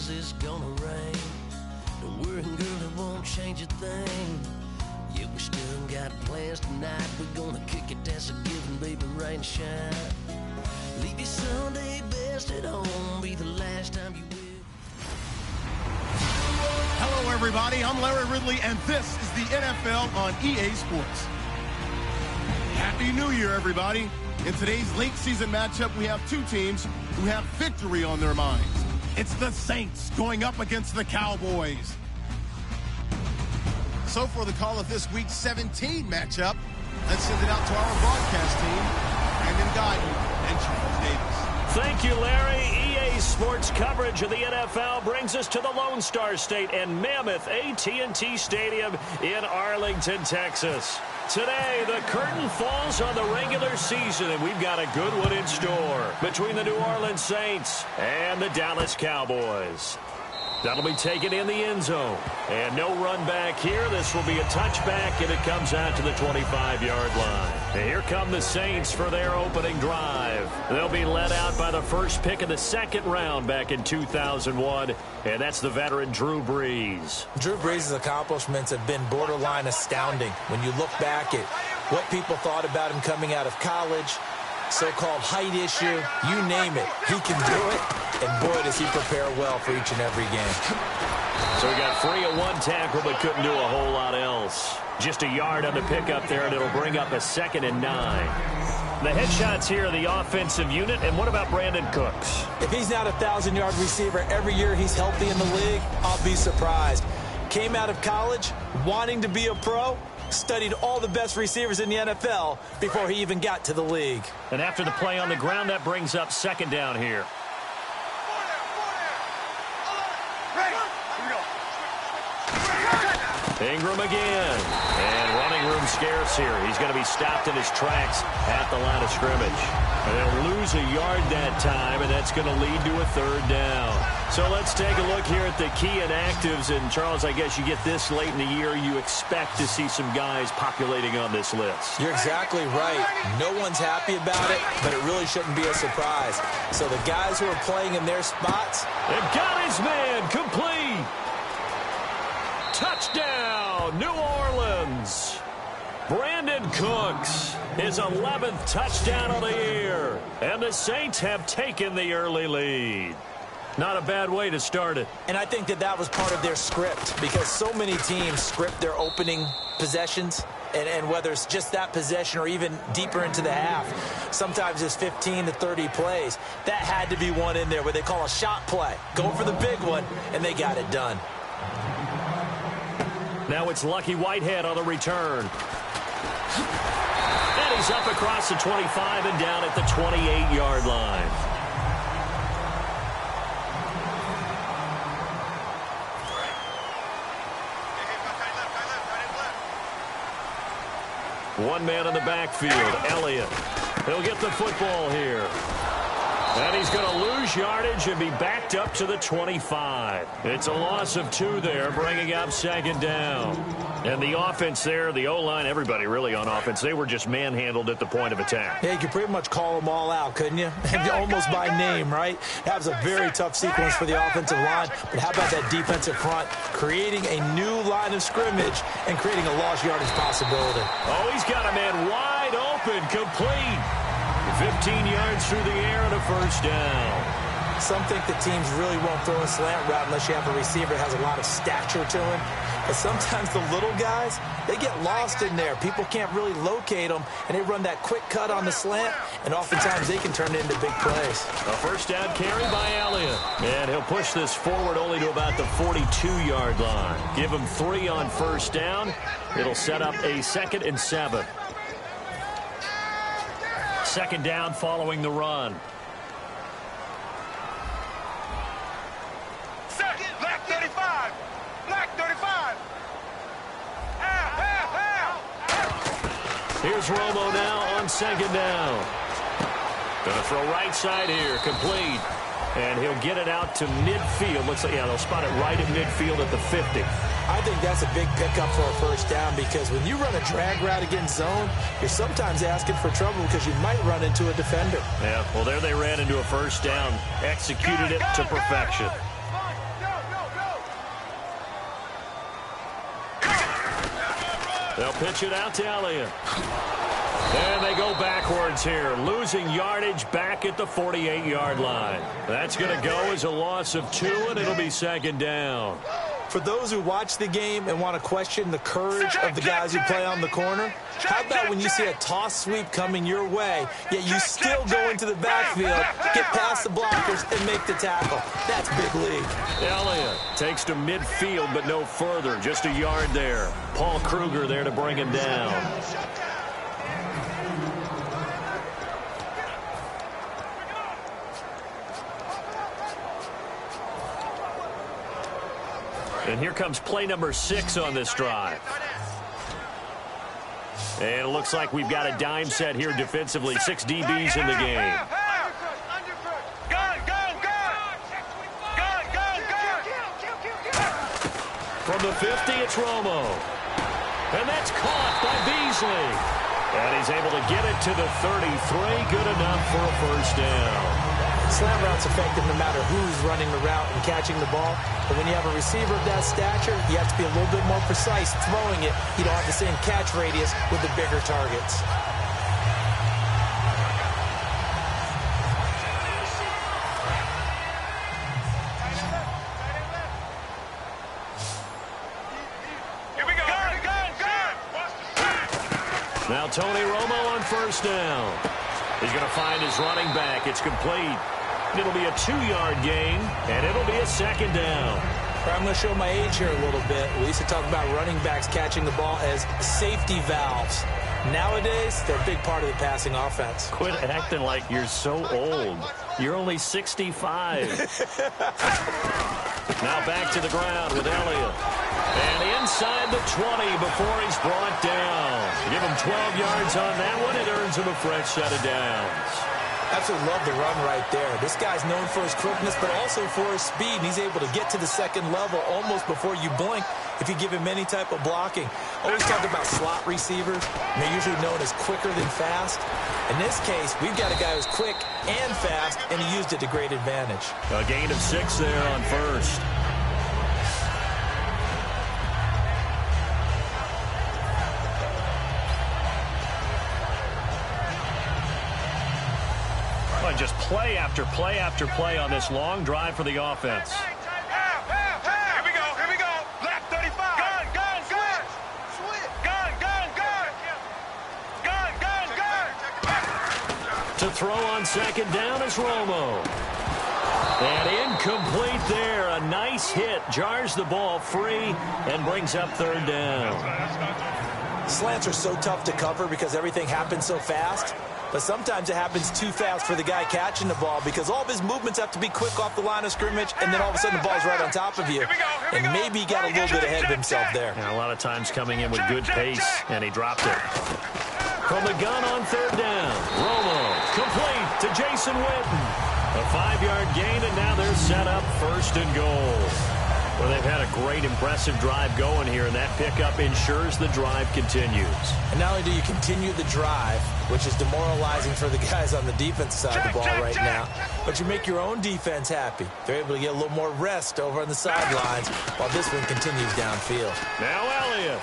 says it's gonna rain. Don't worry, girl, it won't change a thing. Yeah, we still got plans tonight. We're gonna kick it, that's a given, baby, rain and shine. Leave your Sunday best at home, be the last time you will. Hello, everybody. I'm Larry Ridley, and this is the NFL on EA Sports. Happy New Year, everybody. In today's late season matchup, we have two teams who have victory on their minds. It's the Saints going up against the Cowboys. So for the call of this week 17 matchup, let's send it out to our broadcast team, Brandon Guyton and Charles Davis. Thank you, Larry. EA Sports coverage of the NFL brings us to the Lone Star State and mammoth AT&T Stadium in Arlington, Texas. Today, the curtain falls on the regular season, and we've got a good one in store between the New Orleans Saints and the Dallas Cowboys. That'll be taken in the end zone. And no run back here. This will be a touchback, and it comes out to the 25-yard line. And here come the Saints for their opening drive. They'll be led out by the first pick of the second round back in 2001, and that's the veteran Drew Brees. Drew Brees' accomplishments have been borderline astounding when you look back at what people thought about him coming out of college, so-called height issue, you name it. He can do it, and boy, does he prepare well for each and every game. So we got free of one tackle, but couldn't do a whole lot else. Just a yard on the pickup there, and it'll bring up a 2nd and 9. The headshots here are the offensive unit, and what about Brandon Cooks? If he's not a 1,000-yard receiver every year he's healthy in the league, I'll be surprised. Came out of college wanting to be a pro, studied all the best receivers in the NFL before he even got to the league. And after the play on the ground, that brings up 2nd down here. Ingram again. And running room scarce here. He's going to be stopped in his tracks at the line of scrimmage. And they'll lose a yard that time, and that's going to lead to a 3rd down. So let's take a look here at the key inactives. And, Charles, I guess you get this late in the year, you expect to see some guys populating on this list. You're exactly right. No one's happy about it, but it really shouldn't be a surprise. So the guys who are playing in their spots. They've got his man complete. Touchdown, New Orleans. Brandon Cooks, his 11th touchdown of the year. And the Saints have taken the early lead. Not a bad way to start it. And I think that was part of their script, because so many teams script their opening possessions, and whether it's just that possession or even deeper into the half, sometimes it's 15 to 30 plays. That had to be one in there where they call a shot play. Go for the big one, and they got it done. Now it's Lucky Whitehead on the return. And he's up across the 25 and down at the 28-yard line. One man in the backfield, Elliott. He'll get the football here. And he's going to lose yardage and be backed up to the 25. It's a loss of 2 there, bringing up 2nd down. And the offense there, the O-line, everybody really on offense, they were just manhandled at the point of attack. Yeah, you could pretty much call them all out, couldn't you? Almost by name, right? That was a very tough sequence for the offensive line. But how about that defensive front creating a new line of scrimmage and creating a lost yardage possibility? Oh, he's got a man wide open, complete. 15 yards through the air and a 1st down. Some think that teams really won't throw a slant route unless you have a receiver that has a lot of stature to him. But sometimes the little guys, they get lost in there. People can't really locate them, and they run that quick cut on the slant, and oftentimes they can turn it into big plays. A 1st down carry by Elliott. And he'll push this forward only to about the 42-yard line. Give him 3 on 1st down. It'll set up a 2nd and 7. 2nd down following the run. Black 35. Black 35. Here's Romo now on 2nd down. Gonna throw right side here, complete. And he'll get it out to midfield. Looks like, yeah, they'll spot it right at midfield at the 50. I think that's a big pickup for a 1st down, because when you run a drag route against zone, you're sometimes asking for trouble because you might run into a defender. Yeah, well, there they ran into a 1st down. Executed it to perfection. They'll pitch it out to Elliott. And they go backwards here, losing yardage back at the 48-yard line. That's going to go as a loss of 2, and it'll be second down. For those who watch the game and want to question the courage of the guys who play on the corner, how about when you see a toss sweep coming your way, yet you still go into the backfield, get past the blockers, and make the tackle? That's big league. Elliott takes to midfield, but no further. Just a yard there. Paul Kruger there to bring him down. And here comes play number 6 on this drive. And it looks like we've got a dime set here defensively. 6 DBs in the game. From the 50, it's Romo. And that's caught by Beasley. And he's able to get it to the 33. Good enough for a first down. Slant route's effective no matter who's running the route and catching the ball. But when you have a receiver of that stature, you have to be a little bit more precise throwing it. You don't have the same catch radius with the bigger targets. Here we go. Now Tony Romo on first down. He's going to find his running back. It's complete. It'll be a 2-yard gain, and it'll be a second down. I'm going to show my age here a little bit. We used to talk about running backs catching the ball as safety valves. Nowadays, they're a big part of the passing offense. Quit acting like you're so old. You're only 65. Now back to the ground with Elliott. And inside the 20 before he's brought down. Give him 12 yards on that one. It earns him a fresh set of downs. Absolutely love the run right there. This guy's known for his quickness, but also for his speed. And he's able to get to the second level almost before you blink if you give him any type of blocking. Always talk about slot receivers. They're usually known as quicker than fast. In this case, we've got a guy who's quick and fast, and he used it to great advantage. A gain of 6 there on first. Just play after play after play on this long drive for the offense. Here we go. Black 35. Gun. To throw on second down is Romo. And incomplete there. A nice hit. Jars the ball free and brings up third down. Slants are so tough to cover because everything happens so fast. But sometimes it happens too fast for the guy catching the ball because all of his movements have to be quick off the line of scrimmage, and then all of a sudden the ball's right on top of you. And maybe he got a little bit ahead of himself there. And a lot of times coming in with good pace, and he dropped it. From the gun on third down, Romo complete to Jason Witten. A 5-yard gain, and now they're set up first and goal. Well, they've had a great, impressive drive going here, and that pickup ensures the drive continues. And not only do you continue the drive, which is demoralizing for the guys on the defense side of the ball right now, but you make your own defense happy. They're able to get a little more rest over on the sidelines while this one continues downfield. Now Elliott.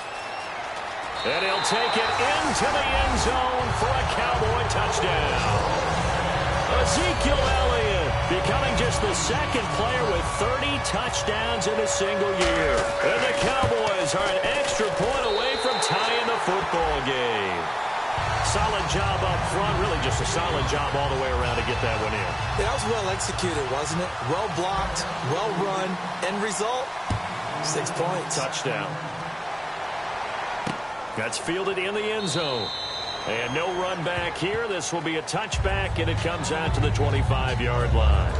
And he'll take it into the end zone for a Cowboy touchdown. Ezekiel Elliott becoming just the second player with 30 touchdowns in a single year. And the Cowboys are an extra point away from tying the football game. Solid job up front, really just a solid job all the way around to get that one in. That was well executed, wasn't it? Well blocked, well run, end result, 6 points. Touchdown. That's fielded in the end zone. And no run back here. This will be a touchback, and it comes out to the 25-yard line.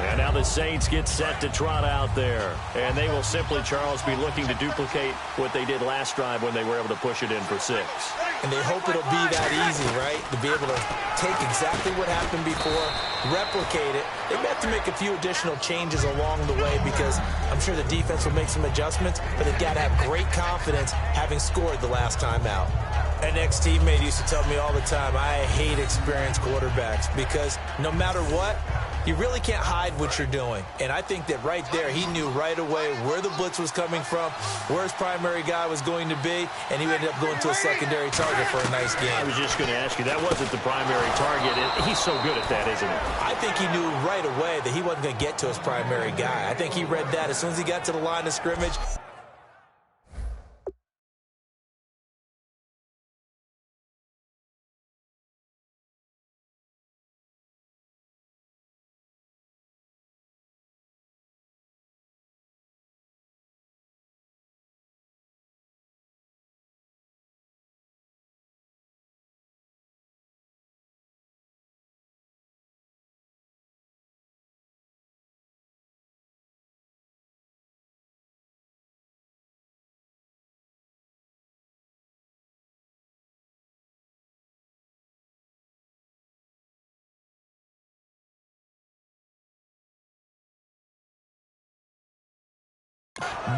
And now the Saints get set to trot out there. And they will simply, Charles, be looking to duplicate what they did last drive when they were able to push it in for 6. And they hope it'll be that easy, right? To be able to take exactly what happened before, replicate it. They may have to make a few additional changes along the way because I'm sure the defense will make some adjustments, but they've got to have great confidence having scored the last time out. An ex-teammate used to tell me all the time, I hate experienced quarterbacks because no matter what, you really can't hide what you're doing. And I think that right there, he knew right away where the blitz was coming from, where his primary guy was going to be, and he ended up going to a secondary target for a nice game. I was just going to ask you, that wasn't the primary target. He's so good at that, isn't he? I think he knew right away that he wasn't going to get to his primary guy. I think he read that as soon as he got to the line of scrimmage.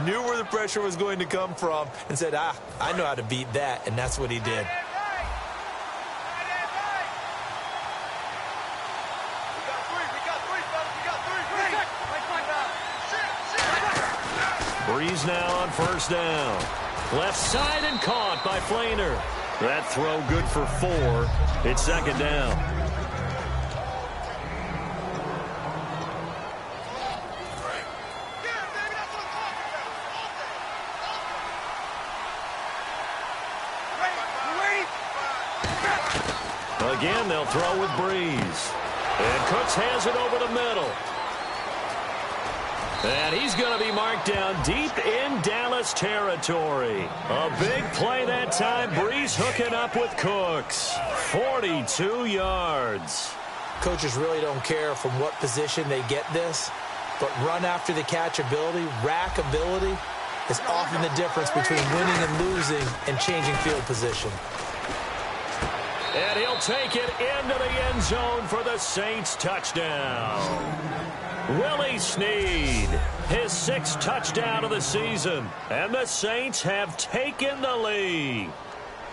Knew where the pressure was going to come from and said, I know how to beat that, and that's what he did. Breeze now on first down. Left side and caught by Flainer. That throw good for 4. It's second down. Again, they'll throw with Breeze. And Cooks has it over the middle. And he's going to be marked down deep in Dallas territory. A big play that time. Breeze hooking up with Cooks. 42 yards. Coaches really don't care from what position they get this, but run after the catch ability, rack ability, is often the difference between winning and losing and changing field position. And he'll take it into the end zone for the Saints touchdown. Willie Snead, his 6th touchdown of the season. And the Saints have taken the lead.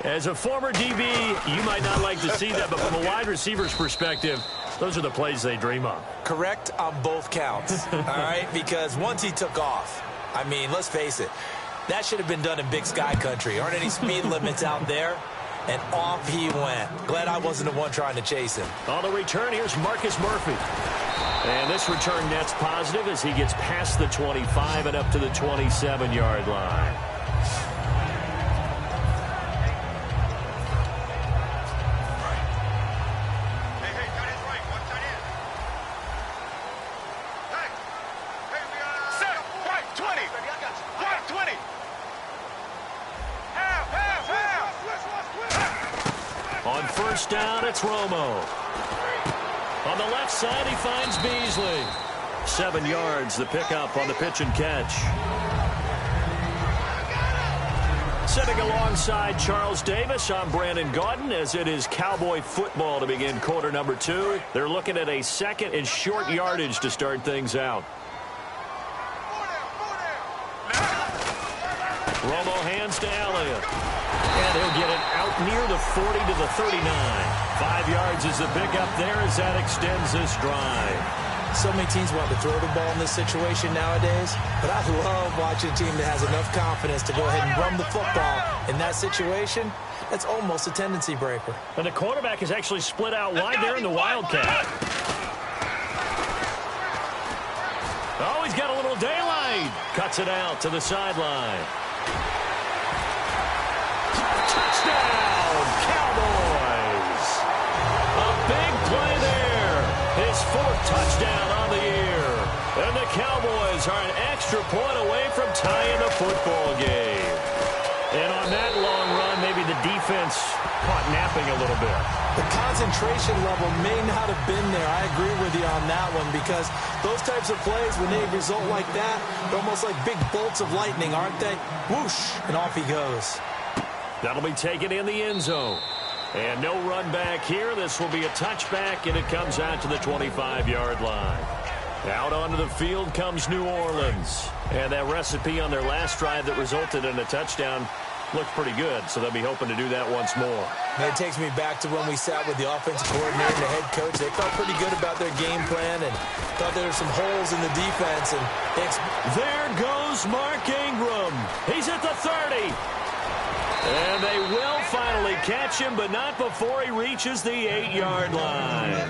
As a former DB, you might not like to see that, but from a wide receiver's perspective, those are the plays they dream of. Correct on both counts, all right? Because once he took off, I mean, let's face it, that should have been done in Big Sky country. Aren't any speed limits out there? And off he went. Glad I wasn't the one trying to chase him. On the return, here's Marcus Murphy. And this return net's positive as he gets past the 25 and up to the 27-yard line. First down, it's Romo. On the left side, he finds Beasley. 7 yards, the pickup on the pitch and catch. Sitting alongside Charles Davis, I'm Brandon Gaudin, as it is Cowboy football to begin quarter number 2. They're looking at a 2nd and short yardage to start things out. Romo hands to Elliott. And he'll get it out near the 40 to the 39. 5 yards is the pickup there as that extends this drive. So many teams want to throw the ball in this situation nowadays, but I love watching a team that has enough confidence to go ahead and run the football in that situation. That's almost a tendency breaker. And the quarterback is actually split out wide there in the Wildcat. Oh, he's got a little daylight. Cuts it out to the sideline. Touchdown, Cowboys! A big play there. His 4th touchdown on the year. And the Cowboys are an extra point away from tying the football game. And on that long run, maybe the defense caught napping a little bit. The concentration level may not have been there. I agree with you on that one, because those types of plays, when they result like that, they're almost like big bolts of lightning, aren't they? Whoosh, and off he goes. That'll be taken in the end zone. And no run back here. This will be a touchback, and it comes out to the 25-yard line. Out onto the field comes New Orleans. And that recipe on their last drive that resulted in a touchdown looked pretty good, so they'll be hoping to do that once more. It takes me back to when we sat with the offensive coordinator and the head coach. They felt pretty good about their game plan and thought there were some holes in the defense. And there goes Mark Ingram. He's at the 30. And they will finally catch him, but not before he reaches the 8-yard line.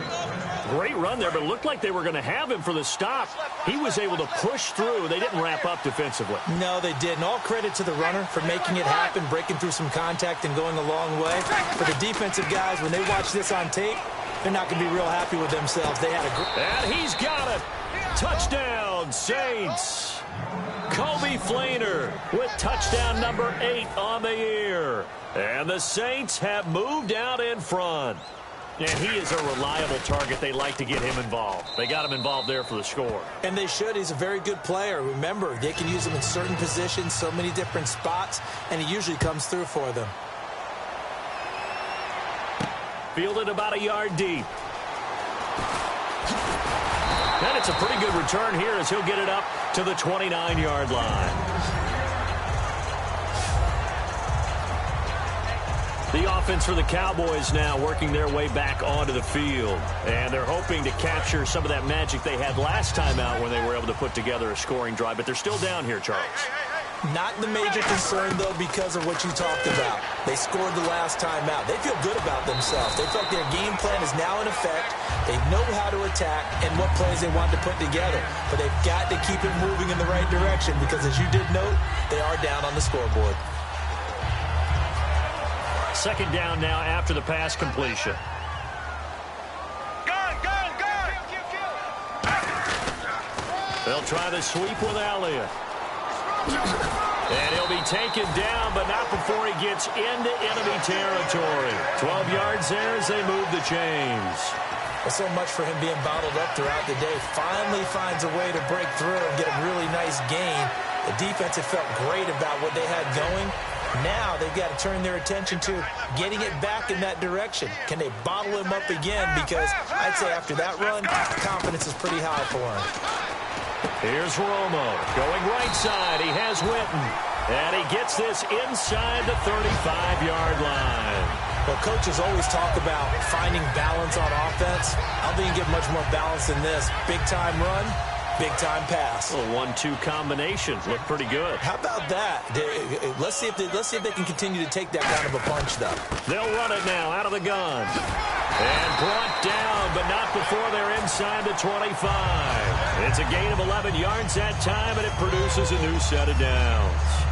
Great run there, but it looked like they were going to have him for the stop. He was able to push through. They didn't wrap up defensively. No, they didn't. All credit to the runner for making it happen, breaking through some contact and going a long way. For the defensive guys, when they watch this on tape, they're not going to be real happy with themselves. They had a and he's got it. Touchdown, Saints. Kobe Flainer with touchdown number 8 on the year. And the Saints have moved out in front. And he is a reliable target. They like to get him involved. They got him involved there for the score. And they should. He's a very good player. Remember, they can use him in certain positions, so many different spots, and he usually comes through for them. Fielded about a yard deep. And it's a pretty good return here as he'll get it up to the 29-yard line. The offense for the Cowboys now working their way back onto the field. And they're hoping to capture some of that magic they had last time out when they were able to put together a scoring drive. But they're still down here, Charles. Not the major concern, though, because of what you talked about. They scored the last time out. They feel good about themselves. They feel like their game plan is now in effect. They know how to attack and what plays they want to put together. But they've got to keep it moving in the right direction because, as you did note, they are down on the scoreboard. Second down now after the pass completion. They'll try the sweep with Elliott. And he'll be taken down, but not before he gets into enemy territory. 12 yards there as they move the chains. Well, so much for him being bottled up throughout the day. Finally finds a way to break through and get a really nice gain. The defense had felt great about what they had going. Now they've got to turn their attention to getting it back in that direction. Can they bottle him up again? Because I'd say after that run, confidence is pretty high for him. Here's Romo going right side. He has Witten. And he gets this inside the 35-yard line. Well, coaches always talk about finding balance on offense. I don't think you get much more balance than this. Big-time run, big-time pass. A 1-2 combination. Look pretty good. How about that? Let's see if they can continue to take that kind of a punch, though. They'll run it now out of the gun. And brought down, but not before they're inside the 25. It's a gain of 11 yards that time, and it produces a new set of downs.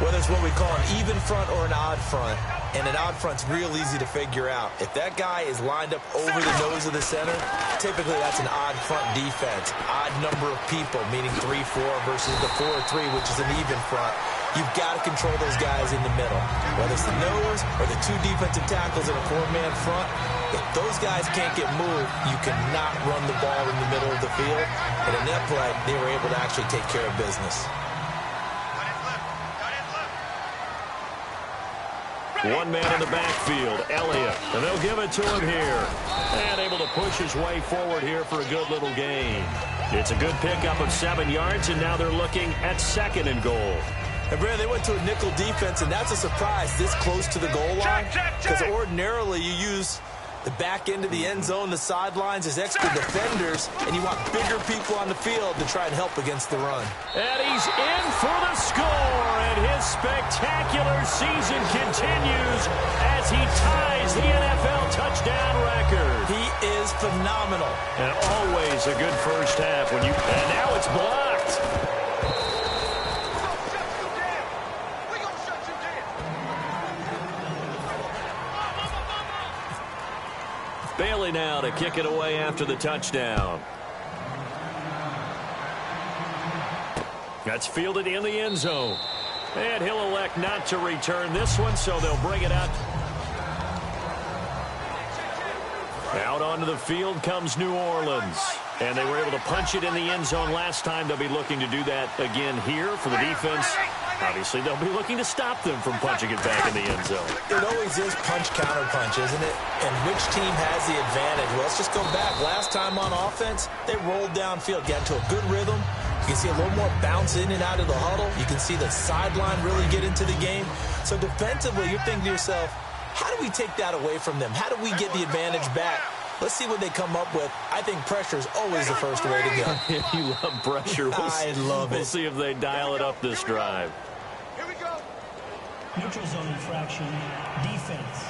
Whether it's what we call an even front or an odd front, and an odd front's real easy to figure out. If that guy is lined up over the nose of the center, typically that's an odd front defense. Odd number of people, meaning 3-4 versus the 4-3, which is an even front. You've got to control those guys in the middle. Whether it's the nose or the 2 defensive tackles in a 4-man front, if those guys can't get moved, you cannot run the ball in the middle of the field. And in that play, they were able to actually take care of business. One man in the backfield, Elliott, and they'll give it to him here. And able to push his way forward here for a good little gain. It's a good pickup of 7 yards, and now they're looking at 2nd and goal. And, Brad, they went to a nickel defense, and that's a surprise this close to the goal line. Because ordinarily you use the back end of the end zone, the sidelines as extra defenders, and you want bigger people on the field to try and help against the run. And he's in for the score, and his spectacular season continues as he ties the NFL touchdown record. He is phenomenal. And always a good first half when you, and now it's blocked. Bailey now to kick it away after the touchdown. That's fielded in the end zone. And he'll elect not to return this one, so they'll bring it out. Out onto the field comes New Orleans. And they were able to punch it in the end zone last time. They'll be looking to do that again here for the defense. Obviously, they'll be looking to stop them from punching it back in the end zone. It always is punch-counter-punch, isn't it? And which team has the advantage? Well, let's just go back. Last time on offense, they rolled downfield, got into a good rhythm, You can see a little more bounce in and out of the huddle. You can see the sideline really get into the game. So defensively, you're thinking to yourself, how do we take that away from them? How do we get the advantage back? Let's see what they come up with. I think pressure is always the first way to go. You love pressure. I love it. We'll see if they dial it up this drive. Here we go. Neutral zone infraction, defense.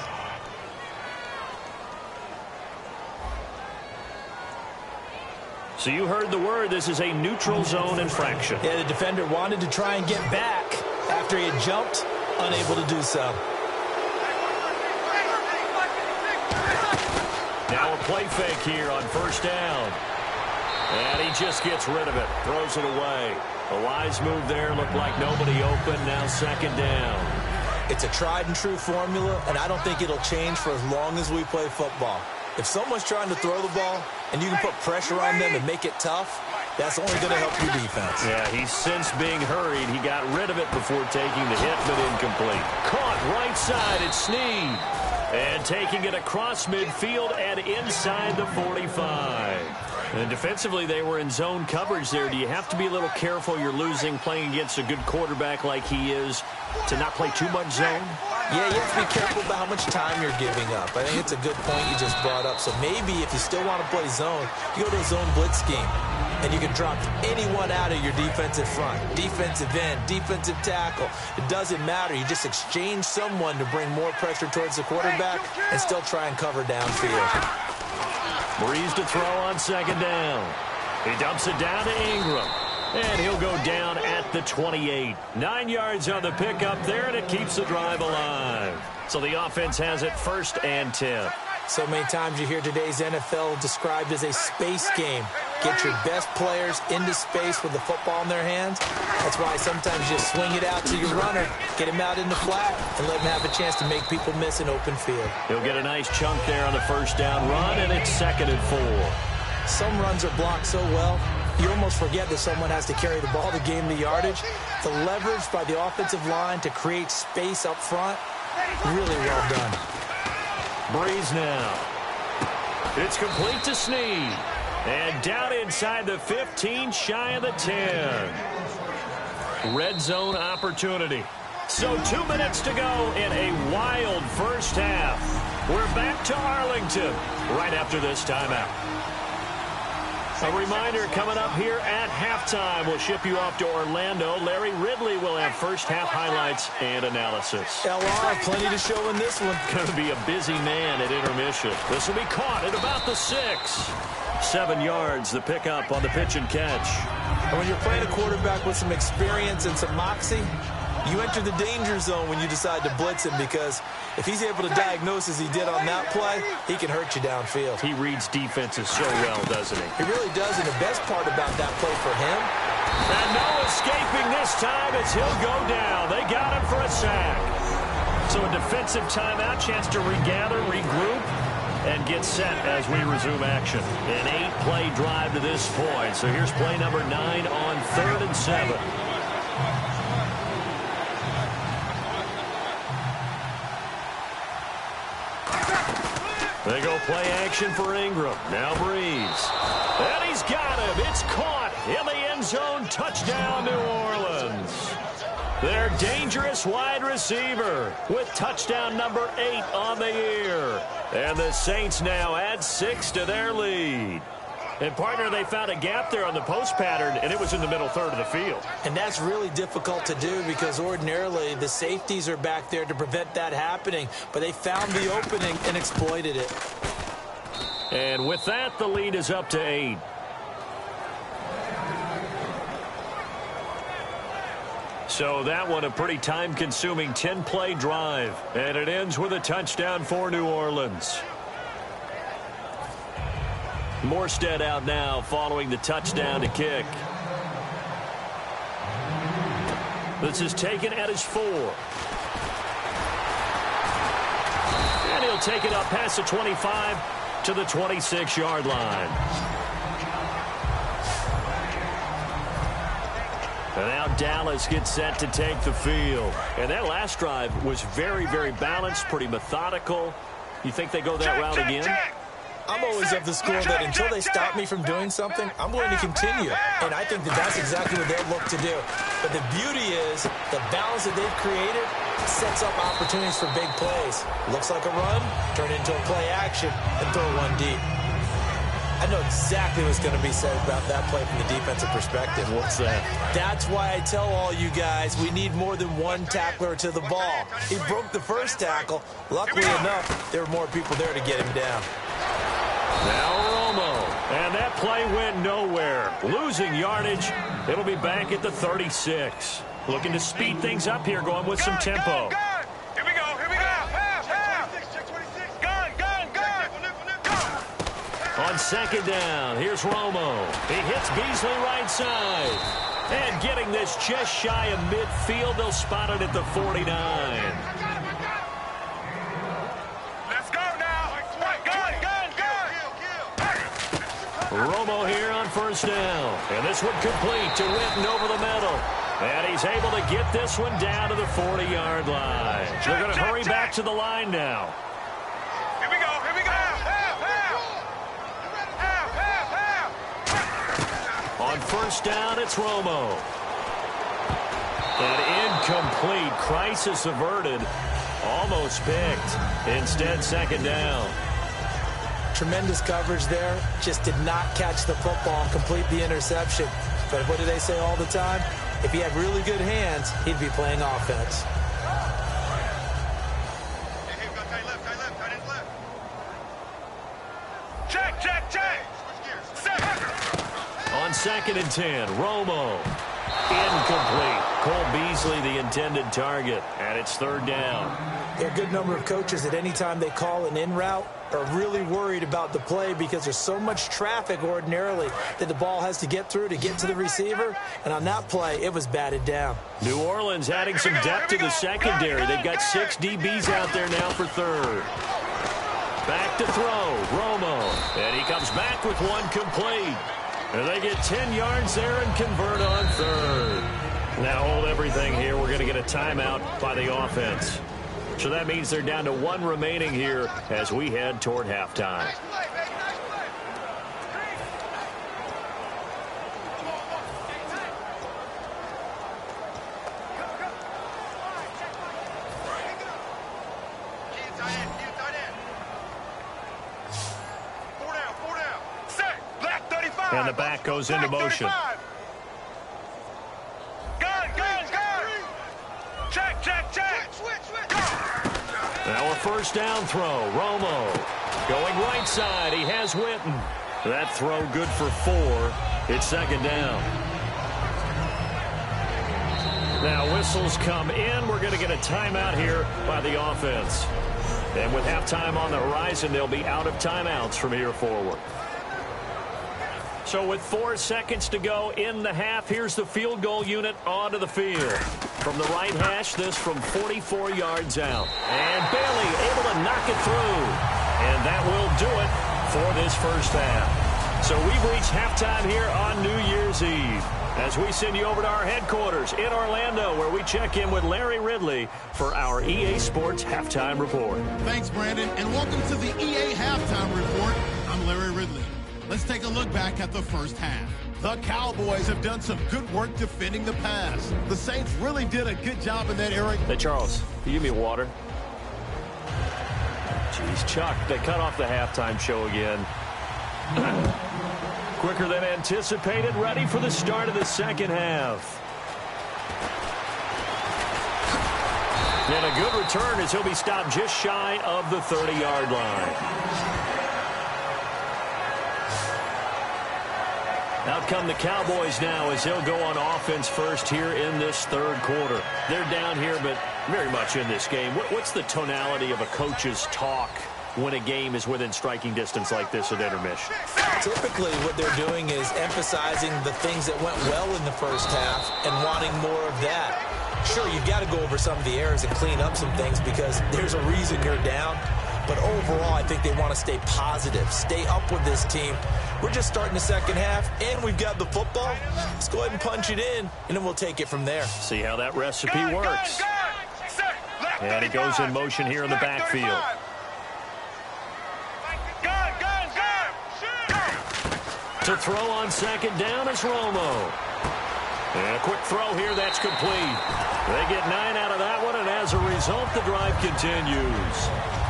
So you heard the word. This is a neutral zone infraction. Yeah, the defender wanted to try and get back after he had jumped, unable to do so. Now a play fake here on first down. And he just gets rid of it, throws it away. A wise move there, looked like nobody open, now second down. It's a tried and true formula, and I don't think it'll change for as long as we play football. If someone's trying to throw the ball and you can put pressure on them and make it tough, that's only going to help your defense. Yeah, he's since being hurried. He got rid of it before taking the hit, but incomplete. Caught right side at Snead. And taking it across midfield and inside the 45. And defensively, they were in zone coverage there. Do you have to be a little careful? You're losing, playing against a good quarterback like he is, to not play too much zone? Yeah, you have to be careful about how much time you're giving up. I think it's a good point you just brought up. So maybe if you still want to play zone, you go to a zone blitz scheme. And you can drop anyone out of your defensive front. Defensive end, defensive tackle. It doesn't matter. You just exchange someone to bring more pressure towards the quarterback and still try and cover downfield. Breeze to throw on second down. He dumps it down to Ingram. And he'll go down at the 28. 9 yards on the pickup there, and it keeps the drive alive. So the offense has it 1st and 10. So many times you hear today's NFL described as a space game. Get your best players into space with the football in their hands. That's why sometimes you swing it out to your runner, get him out in the flat, and let him have a chance to make people miss an open field. He'll get a nice chunk there on the first down run, and it's 2nd and 4. Some runs are blocked so well, you almost forget that someone has to carry the ball to gain the yardage. The leverage by the offensive line to create space up front, really well done. Breeze now. It's complete to Snead. And down inside the 15, shy of the 10. Red zone opportunity. So 2 minutes to go in a wild first half. We're back to Arlington right after this timeout. A reminder coming up here at halftime. We'll ship you off to Orlando. Larry Ridley will have first half highlights and analysis. LR, plenty to show in this one. Going to be a busy man at intermission. This will be caught at about the 6. 7 yards, the pickup on the pitch and catch. And when you're playing a quarterback with some experience and some moxie, you enter the danger zone when you decide to blitz him, because if he's able to diagnose as he did on that play, he can hurt you downfield. He reads defenses so well, doesn't he? He really does, and the best part about that play for him. And no escaping this time as he'll go down. They got him for a sack. So a defensive timeout, chance to regather, regroup, and get set as we resume action. An 8-play drive to this point. So here's play number 9 on 3rd and 7. They go play action for Ingram. Now Breeze. And he's got him. It's caught in the end zone. Touchdown, New Orleans. Their dangerous wide receiver with touchdown number 8 on the year. And the Saints now add 6 to their lead. And, partner, they found a gap there on the post pattern, and it was in the middle third of the field. And that's really difficult to do because ordinarily the safeties are back there to prevent that happening. But they found the opening and exploited it. And with that, the lead is up to 8. So that one a pretty time-consuming 10-play drive. And it ends with a touchdown for New Orleans. Morstead out now following the touchdown to kick. This is taken at his 4. And he'll take it up past the 25 to the 26-yard line. And now Dallas gets set to take the field. And that last drive was very, very balanced, pretty methodical. You think they go that route again? I'm always of the school that until they stop me from doing something, I'm going to continue. And I think that that's exactly what they'll look to do. But the beauty is the balance that they've created sets up opportunities for big plays. Looks like a run, turn into a play action, and throw one deep. I know exactly what's going to be said about that play from the defensive perspective. What's that? That's why I tell all you guys we need more than one tackler to the ball. He broke the first tackle. Luckily enough, there were more people there to get him down. Now Romo. And that play went nowhere. Losing yardage. It'll be back at the 36. Looking to speed things up here, going with some tempo. Here we go. On second down, here's Romo. He hits Beasley right side. And getting this just shy of midfield, they'll spot it at the 49. Let's go now. Romo here on first down. And this one complete to Witten over the middle. And he's able to get this one down to the 40-yard line. They're going to hurry back to the line now. Here we go. On first down, it's Romo. And incomplete. Crisis averted. Almost picked. Instead, second down. Tremendous coverage there. Just did not catch the football and complete the interception. But what do they say all the time? If he had really good hands, he'd be playing offense. Check. On second and 10, Romo. Incomplete. Cole Beasley, the intended target. And it's third down. There are a good number of coaches at any time they call an in route are really worried about the play because there's so much traffic ordinarily that the ball has to get through to get to the receiver. And on that play, it was batted down. New Orleans adding some depth to the secondary. They've got 6 DBs out there now for third. Back to throw, Romo. And he comes back with one complete. And they get 10 yards there and convert on third. Now hold everything here. We're going to get a timeout by the offense. So that means they're down to 1 remaining here as we head toward halftime. And the back goes into motion. Gun. Check. Now a first down throw. Romo going right side. He has Witten. That throw good for 4. It's second down. Now whistles come in. We're going to get a timeout here by the offense. And with halftime on the horizon, they'll be out of timeouts from here forward. So with 4 seconds to go in the half, here's the field goal unit onto the field. From the right hash, this from 44 yards out. And Bailey able to knock it through. And that will do it for this first half. So we've reached halftime here on New Year's Eve as we send you over to our headquarters in Orlando, where we check in with Larry Ridley for our EA Sports Halftime Report. Thanks, Brandon, and welcome to the EA Halftime Report. I'm Larry Ridley. Let's take a look back at the first half. The Cowboys have done some good work defending the pass. The Saints really did a good job in that area. Hey, Charles, can you give me water? Jeez, Chuck, they cut off the halftime show again. Quicker than anticipated, ready for the start of the second half. And a good return as he'll be stopped just shy of the 30-yard line. Out come the Cowboys now as they'll go on offense first here in this third quarter. They're down here, but very much in this game. What's the tonality of a coach's talk when a game is within striking distance like this at intermission? Typically, what they're doing is emphasizing the things that went well in the first half and wanting more of that. Sure, you've got to go over some of the errors and clean up some things because there's a reason you're down. But overall, I think they want to stay positive, stay up with this team. We're just starting the second half, and we've got the football. Let's go ahead and punch it in, and then we'll take it from there. See how that recipe works. And he goes in motion here in the backfield. To throw on second down is Romo. And a quick throw here, that's complete. They get 9 out of that one, and as a result, the drive continues.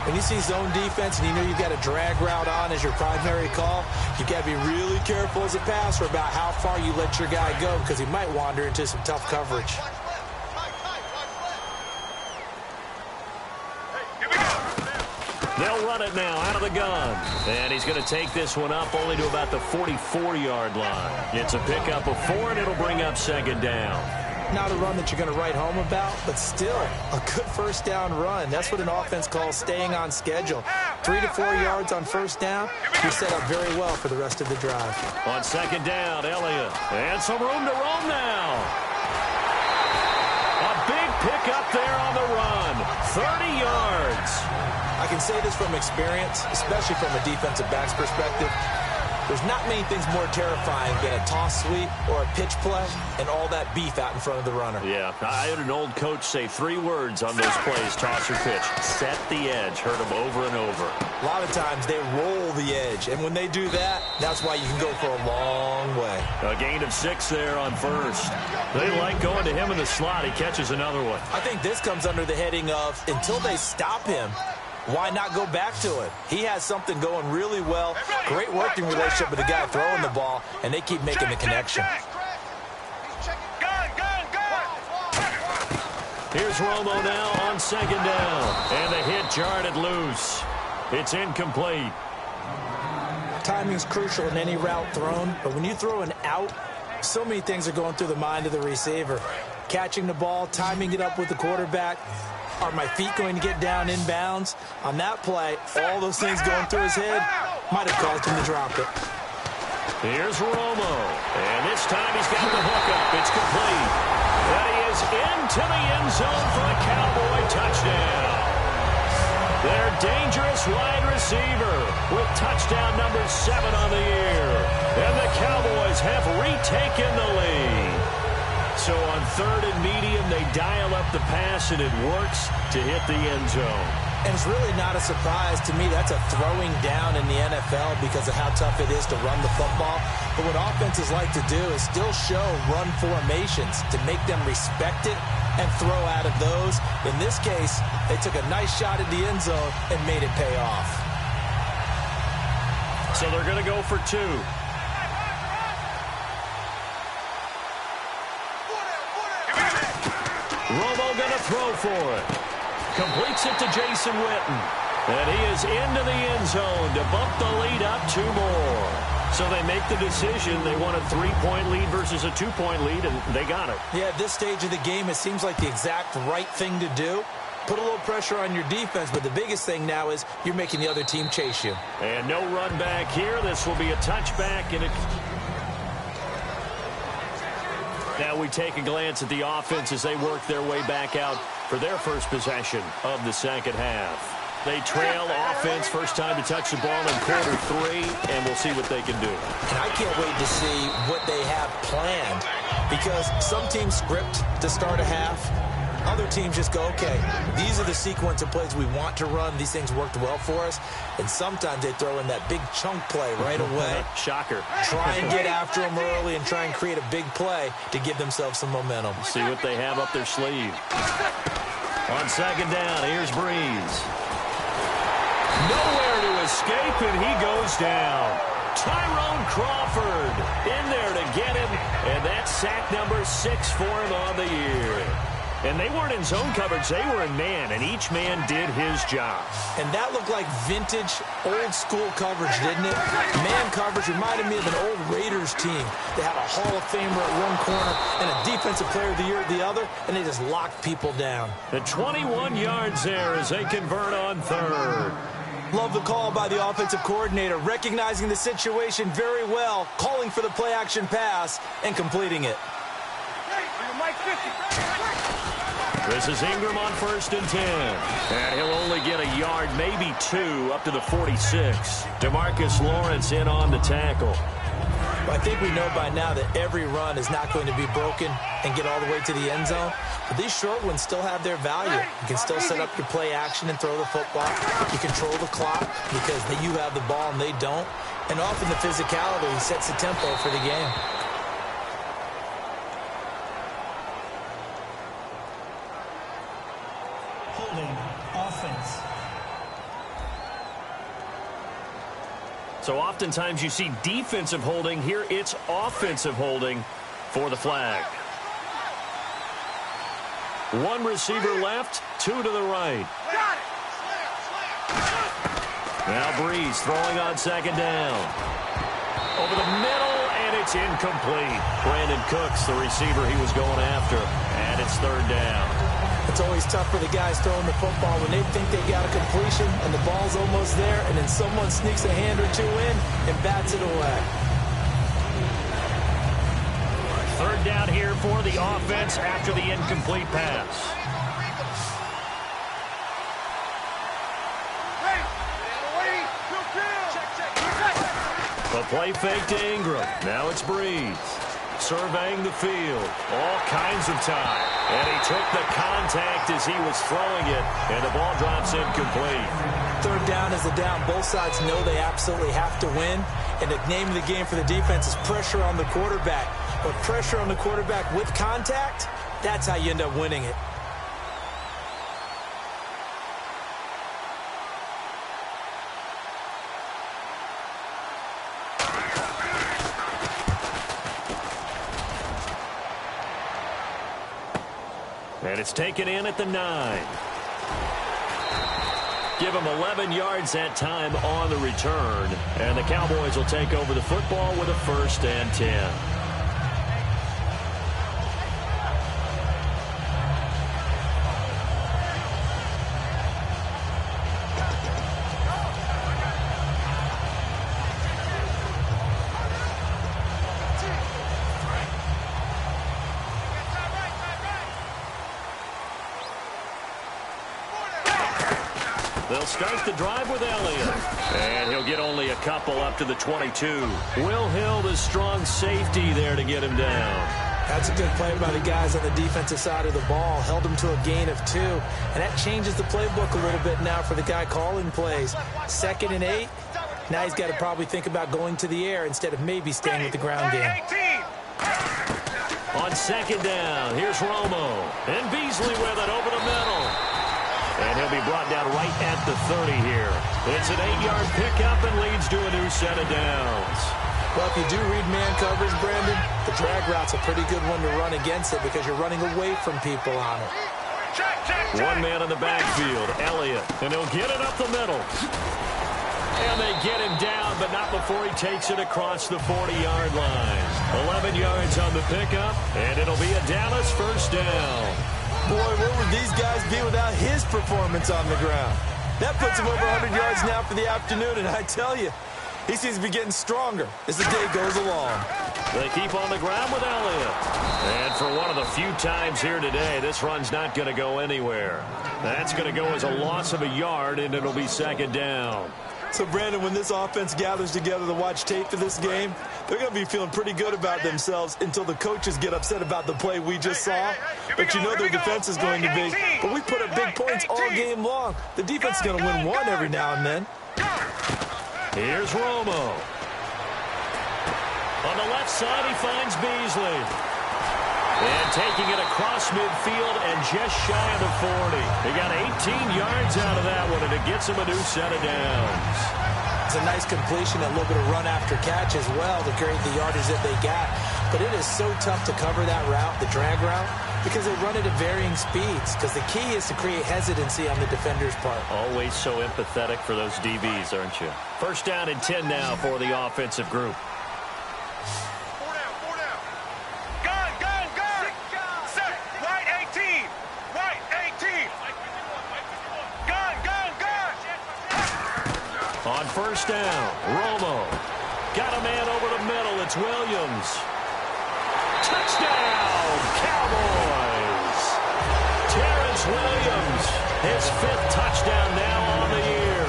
When you see zone defense and you know you've got a drag route on as your primary call, you've got to be really careful as a passer about how far you let your guy go because he might wander into some tough coverage. They'll run it now out of the gun. And he's going to take this one up only to about the 44-yard line. It's a pickup of 4, and it'll bring up second down. Not a run that you're going to write home about, but still a good first down run. That's what an offense calls staying on schedule. 3 to 4 yards on first down, you're set up very well for the rest of the drive. On second down, Elliott. And some room to roam now. A big pickup there on the run. 30 yards. I can say this from experience, especially from a defensive back's perspective. There's not many things more terrifying than a toss sweep or a pitch play and all that beef out in front of the runner. Yeah, I had an old coach say 3 words on those plays, toss or pitch. Set the edge. Heard them over and over. A lot of times they roll the edge, and when they do that, that's why you can go for a long way. A gain of 6 there on first. They like going to him in the slot. He catches another one. I think this comes under the heading of until they stop him, why not go back to it? He has something going really well. Great working relationship with the guy throwing the ball, and they keep making the connection. Here's Romo now on second down. And the hit jarred loose. It's incomplete. Timing's crucial in any route thrown, but when you throw an out, so many things are going through the mind of the receiver. Catching the ball, timing it up with the quarterback. Are my feet going to get down inbounds? On that play, all those things going through his head might have caused him to drop it. Here's Romo. And this time he's got the hook up. It's complete. And he is into the end zone for a Cowboy touchdown. Their dangerous wide receiver with touchdown number 7 on the year. And the Cowboys have retaken the lead. So on third and medium, they dial up the pass, and it works to hit the end zone. And it's really not a surprise to me. That's a throwing down in the NFL because of how tough it is to run the football. But what offenses like to do is still show run formations to make them respect it and throw out of those. In this case, they took a nice shot at the end zone and made it pay off. So they're going to go for 2. Romo going to throw for it. Completes it to Jason Witten. And he is into the end zone to bump the lead up 2 more. So they make the decision. They want a 3-point lead versus a 2-point lead, and they got it. Yeah, at this stage of the game, it seems like the exact right thing to do. Put a little pressure on your defense, but the biggest thing now is you're making the other team chase you. And no run back here. This will be a touchback, and it... Now we take a glance at the offense as they work their way back out for their first possession of the second half. They trail offense, first time to touch the ball in quarter 3, and we'll see what they can do. And I can't wait to see what they have planned because some teams script to start a half. Other teams just go, okay, these are the sequence of plays we want to run. These things worked well for us. And sometimes they throw in that big chunk play right away. Shocker. Try and get after them early and try and create a big play to give themselves some momentum. See what they have up their sleeve. On second down, here's Breeze. Nowhere to escape, and he goes down. Tyrone Crawford in there to get him, and that's sack number 6 for him on the year. And they weren't in zone coverage. They were in man, and each man did his job. And that looked like vintage, old-school coverage, didn't it? Man coverage reminded me of an old Raiders team. They had a Hall of Famer at one corner and a Defensive Player of the Year at the other, and they just locked people down. The 21 yards there as they convert on third. Love the call by the offensive coordinator, recognizing the situation very well, calling for the play-action pass, and completing it. This is Ingram on first and 10. And he'll only get a yard, maybe 2, up to the 46. DeMarcus Lawrence in on the tackle. Well, I think we know by now that every run is not going to be broken and get all the way to the end zone. But these short ones still have their value. You can still set up your play action and throw the football. You control the clock because you have the ball and they don't. And often the physicality sets the tempo for the game. Holding, offense. So oftentimes you see defensive holding. Here it's offensive holding for the flag. One receiver left, two to the right. Now Breeze throwing on second down. Over the middle, and it's incomplete. Brandon Cooks, the receiver he was going after, and it's third down. It's always tough for the guys throwing the football when they think they got a completion and the ball's almost there, and then someone sneaks a hand or two in and bats it away. Third down here for the offense after the incomplete pass. The play fake to Ingram. Now it's Breeze. Surveying the field. All kinds of time. And he took the contact as he was throwing it, and the ball drops incomplete. Third down is the down. Both sides know they absolutely have to win. And the name of the game for the defense is pressure on the quarterback. But pressure on the quarterback with contact, that's how you end up winning it. And it's taken in at the 9. Give him 11 yards that time on the return. And the Cowboys will take over the football with a 1st and 10. They'll start the drive with Elliott. And he'll get only a couple up to the 22. Will Hill, the strong safety there to get him down. That's a good play by the guys on the defensive side of the ball. Held him to a gain of 2. And that changes the playbook a little bit now for the guy calling plays. 2nd and 8. Now he's got to probably think about going to the air instead of maybe staying with the ground game. On second down, here's Romo. And Beasley with it over the middle. And he'll be brought down right at the 30 here. It's an 8-yard pickup and leads to a new set of downs. Well, if you do read man coverage, Brandon, the drag route's a pretty good one to run against it because you're running away from people on it. One man in the backfield, Elliott, and he'll get it up the middle. And they get him down, but not before he takes it across the 40-yard line. 11 yards on the pickup, and it'll be a Dallas 1st down. Boy, where would these guys be without his performance on the ground? That puts him over 100 yards now for the afternoon, and I tell you, he seems to be getting stronger as the day goes along. They keep on the ground with Elliott. And for one of the few times here today, this run's not going to go anywhere. That's going to go as a loss of a yard, and it'll be 2nd down. So, Brandon, when this offense gathers together to watch tape for this game, they're going to be feeling pretty good about themselves until the coaches get upset about the play we just saw. But you know their defense is going to be. But we put up big points all game long. The defense is going to win one every now and then. Here's Romo. On the left side, he finds Beasley. And taking it across midfield and just shy of the 40. He got 18 yards out of that one, and it gets him a new set of downs. It's a nice completion, a little bit of run after catch as well to create the yardage that they got. But it is so tough to cover that route, the drag route, because they run it at varying speeds. Because the key is to create hesitancy on the defender's part. Always so empathetic for those DBs, aren't you? 1st down and 10 now for the offensive group. On 1st down, Romo. Got a man over the middle. It's Williams. Touchdown, Cowboys. Terrence Williams, his 5th touchdown now on the year.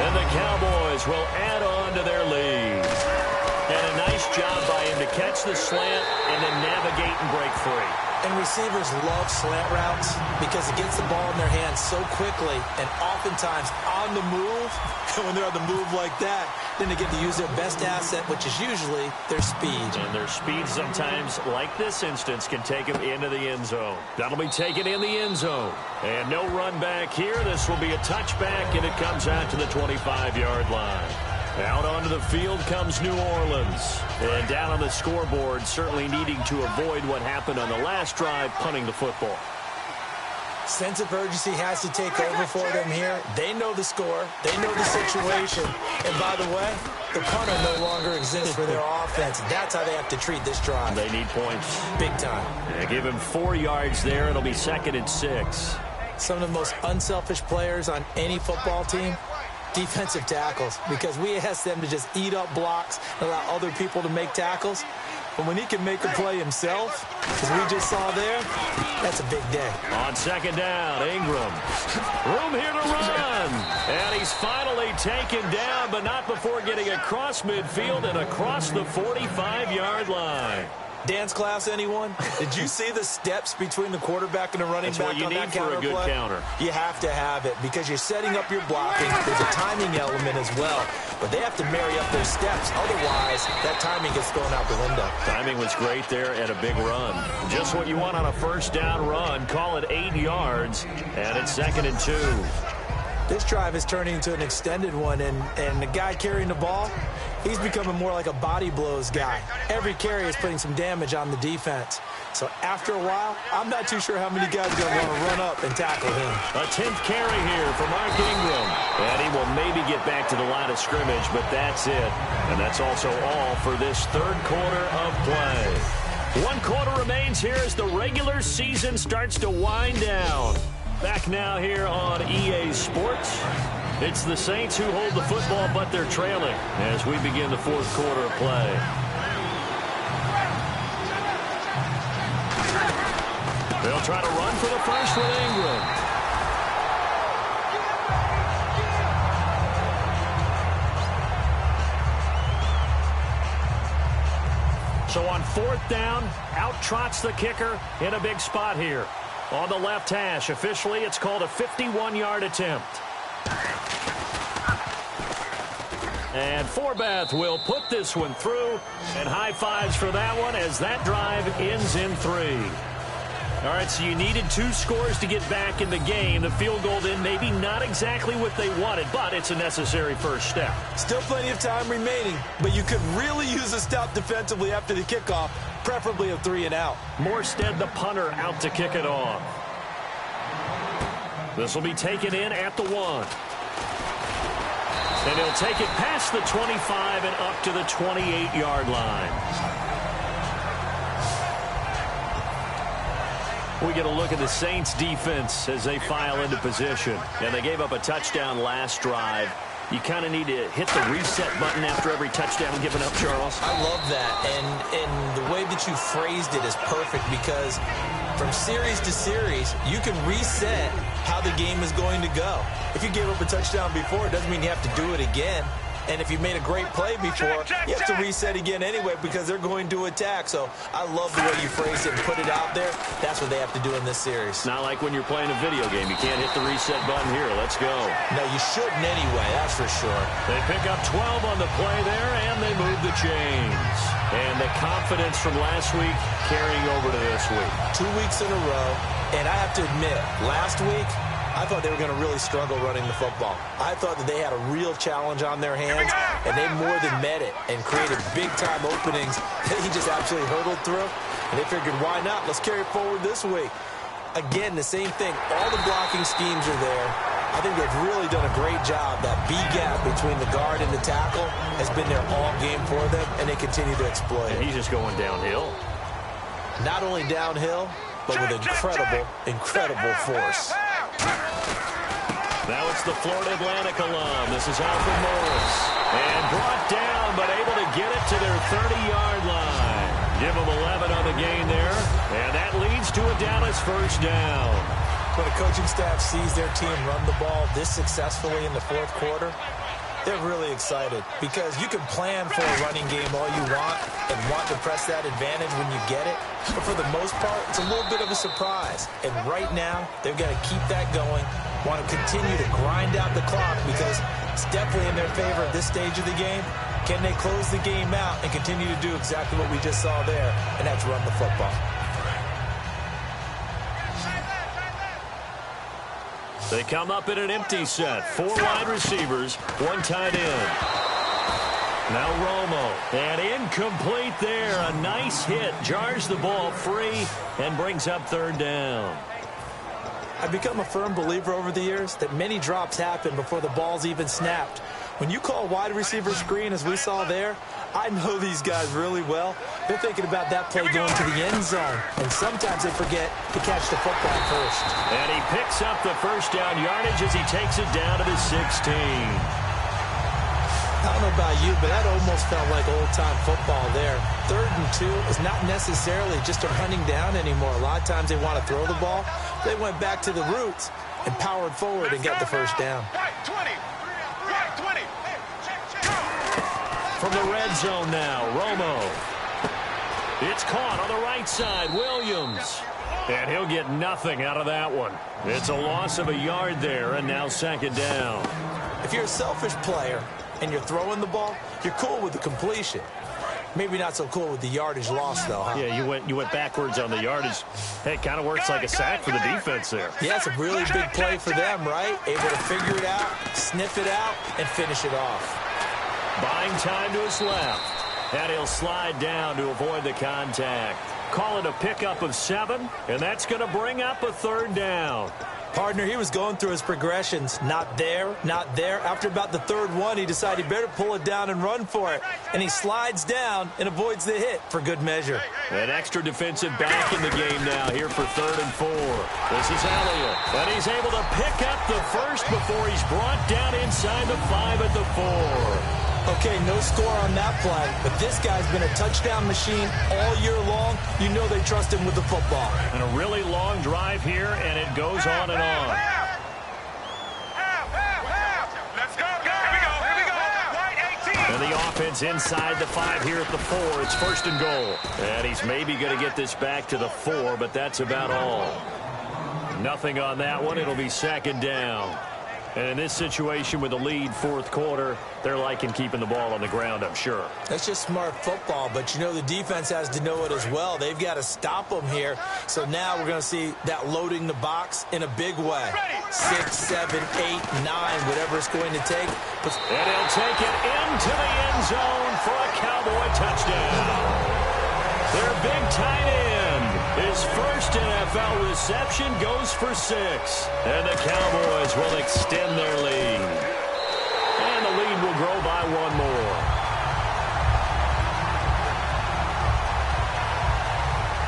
And the Cowboys will add on to their lead. And a nice job by him to catch the slant and then navigate and break free. And receivers love slant routes because it gets the ball in their hands so quickly and oftentimes on the move. When they're on the move like that, then they get to use their best asset, which is usually their speed. And their speed sometimes, like this instance, can take them into the end zone. That'll be taken in the end zone. And no run back here. This will be a touchback, and it comes out to the 25-yard line. Out onto the field comes New Orleans. And down on the scoreboard, certainly needing to avoid what happened on the last drive, punting the football. Sense of urgency has to take over for them here. They know the score. They know the situation. And by the way, the punter no longer exists for their offense. That's how they have to treat this drive. They need points. Big time. Yeah, give him 4 yards there. It'll be 2nd and 6. Some of the most unselfish players on any football team, defensive tackles, because we ask them to just eat up blocks and allow other people to make tackles. But when he can make a play himself, as we just saw there, that's a big day. On 2nd down, Ingram. Room here to run. And he's finally taken down, but not before getting across midfield and across the 45-yard line. Dance class, anyone? Did you see the steps between the quarterback and the running back on that counter for a good play? counter. You have to have it because you're setting up your blocking. There's a timing element as well, but they have to marry up their steps. Otherwise, that timing gets thrown out the window. Timing was great there and a big run. Just what you want on a 1st down run. Call it 8 yards, and it's 2nd and 2. This drive is turning into an extended one, and the guy carrying the ball, he's becoming more like a body blows guy. Every carry is putting some damage on the defense. So after a while, I'm not too sure how many guys are going to want to run up and tackle him. A 10th carry here for Mark Ingram. And he will maybe get back to the line of scrimmage, but that's it. And that's also all for this 3rd quarter of play. 1 quarter remains here as the regular season starts to wind down. Back now here on EA Sports. It's the Saints who hold the football, but they're trailing as we begin the 4th quarter of play. They'll try to run for the first with Ingram. So on 4th down, out trots the kicker in a big spot here. On the left hash, officially, it's called a 51-yard attempt. And Forbath will put this one through, and high fives for that one as that drive ends in 3. All right, so you needed 2 scores to get back in the game. The field goal then maybe not exactly what they wanted, but it's a necessary first step. Still plenty of time remaining, but you could really use a stop defensively after the kickoff, preferably a 3 and out. Morstead, the punter, out to kick it off. This will be taken in at the 1. And he'll take it past the 25 and up to the 28-yard line. We get a look at the Saints defense as they file into position. And they gave up a touchdown last drive. You kind of need to hit the reset button after every touchdown given up, Charles. I love that. And the way that you phrased it is perfect because from series to series, you can reset how the game is going to go. If you gave up a touchdown before, it doesn't mean you have to do it again. And if you made a great play before, you have to reset again anyway because they're going to attack. So I love the way you phrased it and put it out there. That's what they have to do in this series. Not like when you're playing a video game. You can't hit the reset button here. Let's go. No, you shouldn't anyway, that's for sure. They pick up 12 on the play there, and they move the chains. And the confidence from last week carrying over to this week. 2 weeks in a row. And I have to admit, last week, I thought they were going to really struggle running the football. I thought that they had a real challenge on their hands, and they more than met it and created big-time openings that he just absolutely hurdled through. And they figured, why not? Let's carry it forward this week. Again, the same thing. All the blocking schemes are there. I think they've really done a great job. That B gap between the guard and the tackle has been there all game for them, and they continue to exploit it. And he's just going downhill. Not only downhill, but with incredible force. Now it's the Florida Atlantic alum. This is Alfred Morris. And brought down, but able to get it to their 30-yard line. Give them 11 on the gain there. And that leads to a Dallas first down. When a coaching staff sees their team run the ball this successfully in the 4th quarter, They're really excited because you can plan for a running game all you want and want to press that advantage when you get it. But for the most part, it's a little bit of a surprise. And right now, they've got to keep that going, want to continue to grind out the clock because it's definitely in their favor at this stage of the game. Can they close the game out and continue to do exactly what we just saw there, and that's run the football? They come up in an empty set. 4 wide receivers, 1 tight end. Now Romo, and incomplete there. A nice hit, jars the ball free, and brings up 3rd down. I've become a firm believer over the years that many drops happen before the ball's even snapped. When you call wide receiver screen, as we saw there, I know these guys really well. They're thinking about that play going to the end zone, and sometimes they forget to catch the football first. And he picks up the 1st down yardage as he takes it down to the 16. I don't know about you, but that almost felt like old-time football there. 3rd and 2 is not necessarily just a running down anymore. A lot of times they want to throw the ball. They went back to the roots and powered forward and got the 1st down. Right 20. Right 20. From the red zone now, Romo. It's caught on the right side, Williams. And he'll get nothing out of that one. It's a loss of a yard there, and now 2nd down. If you're a selfish player and you're throwing the ball, you're cool with the completion. Maybe not so cool with the yardage loss, though, huh? Yeah, you went backwards on the yardage. Hey, it kind of works like a sack for the defense there. Yeah, it's a really big play for them, right? Able to figure it out, sniff it out, and finish it off. Buying time to his left. And he'll slide down to avoid the contact. Call it a pickup of 7, and that's going to bring up a 3rd down. Partner, he was going through his progressions. Not there, not there. After about the 3rd one, he decided he better pull it down and run for it. And he slides down and avoids the hit for good measure. An extra defensive back in the game now here for 3rd and 4. This is Elliott. And he's able to pick up the 1st before he's brought down inside the 5 at the 4. Okay, no score on that play, but this guy's been a touchdown machine all year long. You know they trust him with the football. And a really long drive here, and it goes on and on. Let's go. Here we go. Right 18. And the offense inside the 5 here at the 4. It's 1st and goal. And he's maybe going to get this back to the 4, but that's about all. Nothing on that one. It'll be 2nd down. And in this situation with the lead 4th quarter, they're liking keeping the ball on the ground, I'm sure. That's just smart football, but you know the defense has to know it as well. They've got to stop them here. So now we're going to see that loading the box in a big way. 6, 7, 8, 9, whatever it's going to take. And he'll take it into the end zone for a Cowboy touchdown. Their big tight end, his 1st NFL reception, goes for 6. And the Cowboys will extend their lead. And the lead will grow by 1 more.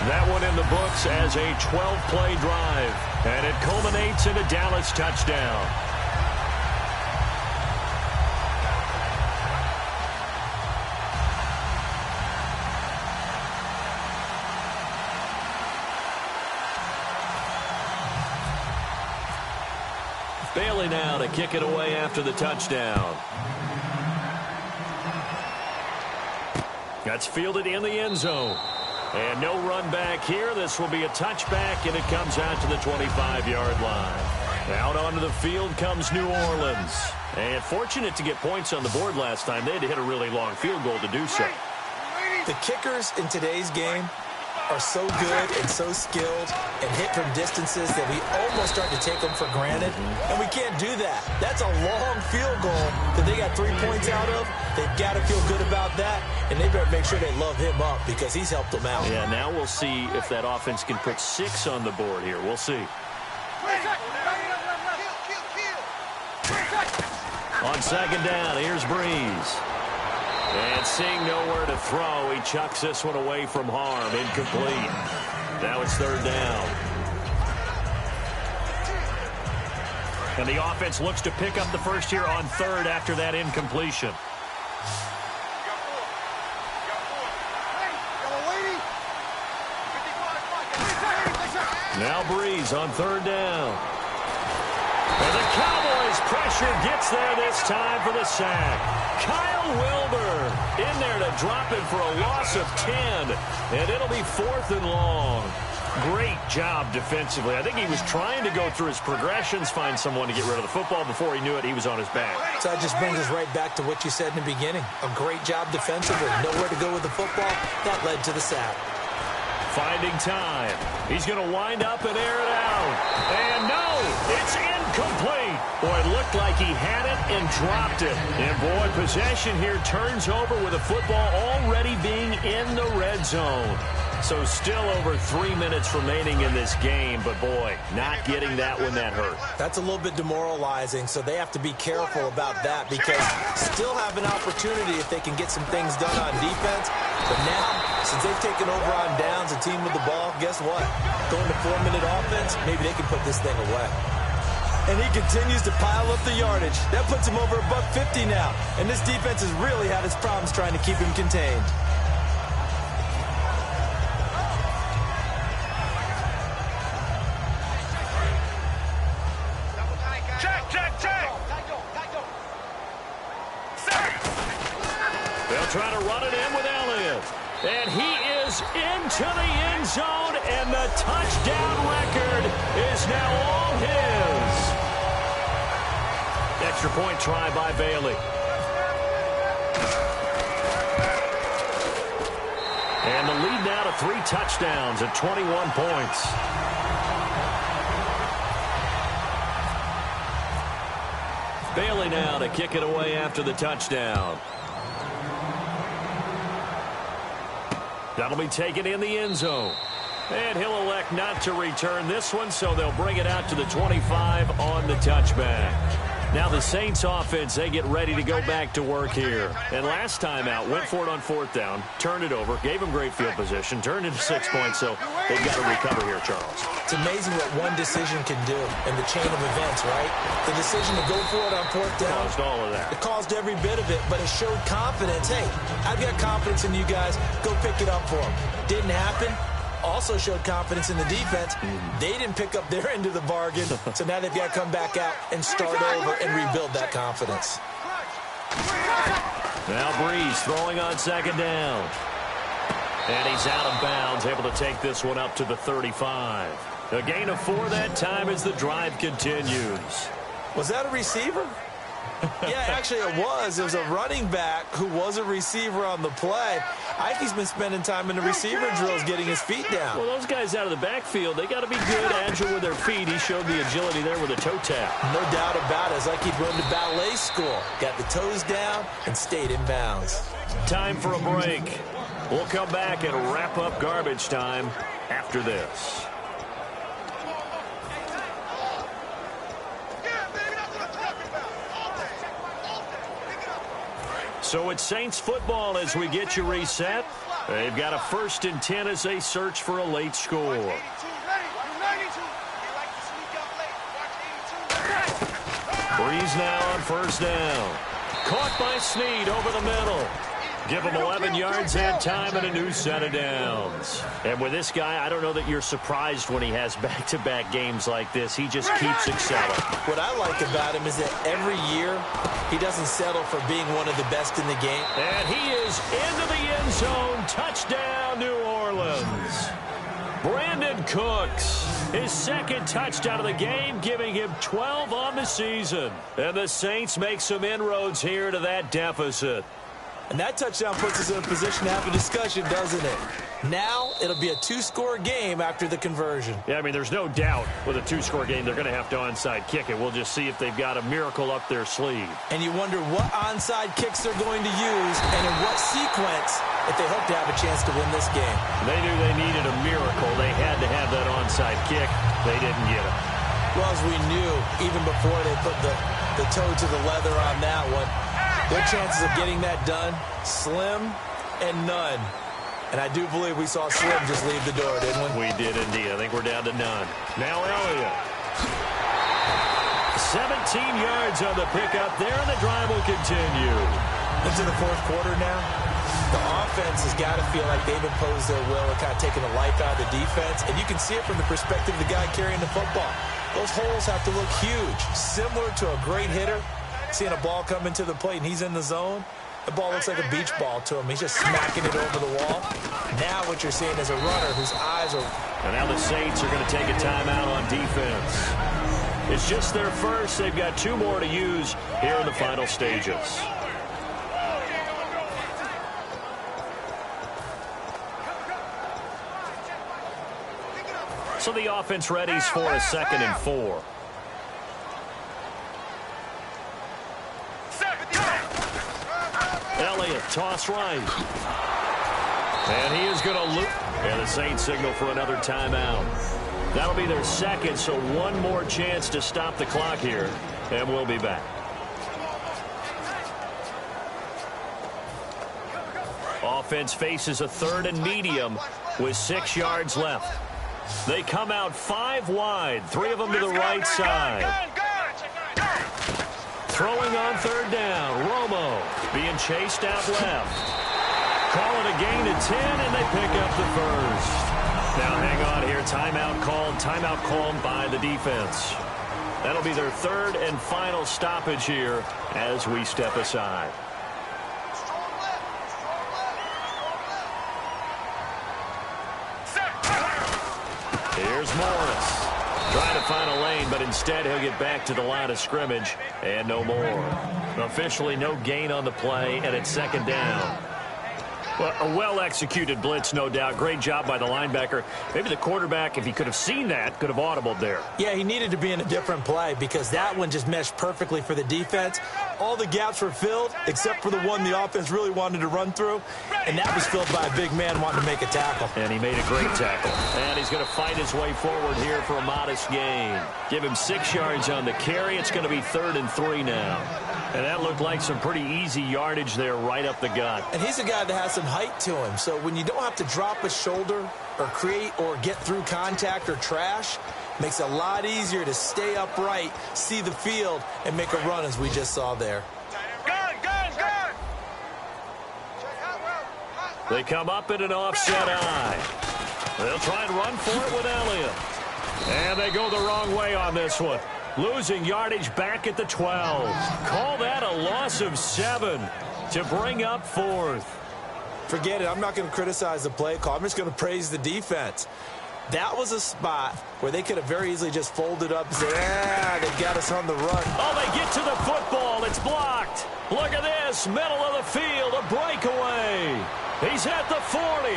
That one in the books as a 12-play drive. And it culminates in a Dallas touchdown. Bailey now to kick it away after the touchdown. That's fielded in the end zone. And no run back here. This will be a touchback, and it comes out to the 25-yard line. Out onto the field comes New Orleans. And fortunate to get points on the board last time. They had to hit a really long field goal to do so. The kickers in today's game are so good and so skilled and hit from distances that we almost start to take them for granted, and we can't do that. That's a long field goal that they got 3 points out of. They've got to feel good about that, and they better make sure they love him up because he's helped them out. Yeah, now we'll see if that offense can put 6 on the board here. We'll see. On 2nd down, here's Breeze. And seeing nowhere to throw, he chucks this one away from harm. Incomplete. Now it's 3rd down. And the offense looks to pick up the 1st here on 3rd after that incompletion. Now Breeze on 3rd down. And the Cowboys' pressure gets there this time for the sack. Kyle Wilbur in there to drop it for a loss of 10. And it'll be 4th and long. Great job defensively. I think he was trying to go through his progressions, find someone to get rid of the football. Before he knew it, he was on his back. So that just brings us right back to what you said in the beginning. A great job defensively. Nowhere to go with the football. That led to the sack. Finding time. He's going to wind up and air it out. And no, it's incomplete. Boy, it looked like he had it and dropped it. And boy, possession here turns over with the football already being in the red zone. So still over 3 minutes remaining in this game, but boy, not getting that when that hurt. That's a little bit demoralizing, so they have to be careful about that because still have an opportunity if they can get some things done on defense. But now, since they've taken over on downs, a team with the ball, guess what? Going to 4-minute offense, maybe they can put this thing away. And he continues to pile up the yardage. That puts him over $150 now. And this defense has really had its problems trying to keep him contained. Trying to run it in with Elliott. And he is into the end zone, and the touchdown record is now all his. Extra point try by Bailey. And the lead now to 3 touchdowns at 21 points. Bailey now to kick it away after the touchdown. That'll be taken in the end zone. And he'll elect not to return this one, so they'll bring it out to the 25 on the touchback. Now the Saints offense, they get ready to go back to work here. And last time out, went for it on 4th down, turned it over, gave them great field position, turned into 6 points, so they've got to recover here, Charles. It's amazing what one decision can do in the chain of events, right? The decision to go for it on 4th down. Caused all of that. It caused every bit of it, but it showed confidence. Hey, I've got confidence in you guys. Go pick it up for them. Didn't happen. Also showed confidence in the defense. They didn't pick up their end of the bargain, so now they've got to come back out and start over and rebuild that confidence. Now Breeze throwing on 2nd down. And he's out of bounds, able to take this one up to the 35. A gain of 4 that time as the drive continues. Was that a receiver? Yeah, actually it was. It was a running back who was a receiver on the play. I think he's been spending time in the receiver drills getting his feet down. Well, those guys out of the backfield, they got to be good, agile with their feet. He showed the agility there with a toe tap. No doubt about it. It's like he'd run to ballet school. Got the toes down and stayed in bounds. Time for a break. We'll come back and wrap up garbage time after this. So it's Saints football as we get you reset. They've got a 1st and 10 as they search for a late score. Breeze now on 1st down. Caught by Snead over the middle. Give him 11 yards and time and a new set of downs. And with this guy, I don't know that you're surprised when he has back-to-back games like this. He just keeps excelling. What I like about him is that every year he doesn't settle for being one of the best in the game. And he is into the end zone. Touchdown, New Orleans. Brandon Cooks, his 2nd touchdown of the game, giving him 12 on the season. And the Saints make some inroads here to that deficit. And that touchdown puts us in a position to have a discussion, doesn't it? Now it'll be a 2-score game after the conversion. Yeah, I mean, there's no doubt with a 2-score game they're going to have to onside kick it. We'll just see if they've got a miracle up their sleeve. And you wonder what onside kicks they're going to use and in what sequence if they hope to have a chance to win this game. They knew they needed a miracle. They had to have that onside kick. They didn't get it. Well, as we knew, even before they put the toe to the leather on that one, their chances of getting that done, slim and none. And I do believe we saw Slim just leave the door, didn't we? We did indeed. I think we're down to none. Now Elliott. 17 yards on the pickup there, and the drive will continue. Into the 4th quarter now. The offense has got to feel like they've imposed their will and kind of taken the life out of the defense. And you can see it from the perspective of the guy carrying the football. those holes have to look huge, similar to a great hitter. Seeing a ball come into the plate and he's in the zone, the ball looks like a beach ball to him. He's just smacking it over the wall. Now what you're seeing is a runner whose eyes are... And now the Saints are going to take a timeout on defense. It's just their first. They've got 2 more to use here in the final stages. So the offense readies for a 2nd and 4. Elliott, toss right. And he is going to loop. And the Saints signal for another timeout. That'll be their 2nd, so 1 more chance to stop the clock here. And we'll be back. Offense faces a 3rd and medium with 6 yards left. They come out 5 wide, 3 of them to the right side. Throwing on 3rd down, Romo being chased out left. Call it a gain of 10, and they pick up the first. Now hang on here, timeout called by the defense. That'll be their 3rd and final stoppage here as we step aside. Here's Morris. Trying to find a lane, but instead he'll get back to the line of scrimmage and no more. Officially no gain on the play, and it's 2nd down. Well, a well-executed blitz, no doubt. Great job by the linebacker. Maybe the quarterback, if he could have seen that, could have audibled there. Yeah, he needed to be in a different play because that one just meshed perfectly for the defense. All the gaps were filled except for the one the offense really wanted to run through, and that was filled by a big man wanting to make a tackle. And he made a great tackle. And he's going to fight his way forward here for a modest gain. Give him 6 yards on the carry. It's going to be 3rd and 3 now. And that looked like some pretty easy yardage there right up the gut. And he's a guy that has some height to him. So when you don't have to drop a shoulder or create or get through contact or trash, makes it a lot easier to stay upright, see the field, and make a run as we just saw there. They come up in an offset eye. They'll try and run for it with Elliott. And they go the wrong way on this one. Losing yardage back at the 12. Call that a loss of 7 to bring up 4th. Forget it. I'm not going to criticize the play call. I'm just going to praise the defense. That was a spot where they could have very easily just folded up and said, they got us on the run. Oh, they get to the football. It's blocked. Look at this. Middle of the field. A breakaway. He's at the 40.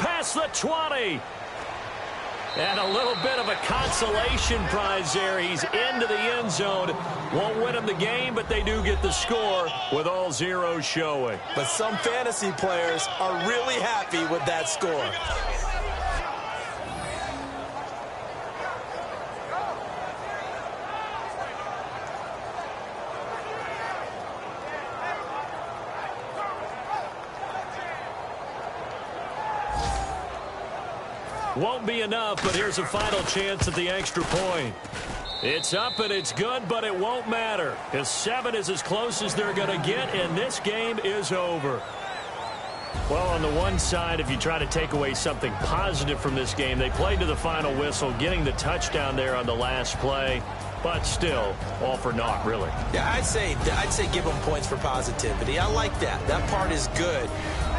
Past the 20. And a little bit of a consolation prize there. He's into the end zone. Won't win him the game, but they do get the score with all zeros showing. But some fantasy players are really happy with that score. Won't be enough, but here's a final chance at the extra point. It's up and it's good, but it won't matter. Because 7 is as close as they're going to get, and this game is over. Well, on the one side, if you try to take away something positive from this game, they played to the final whistle, getting the touchdown there on the last play. But still, all for naught, really. Yeah, I'd say give them points for positivity. I like that. That part is good.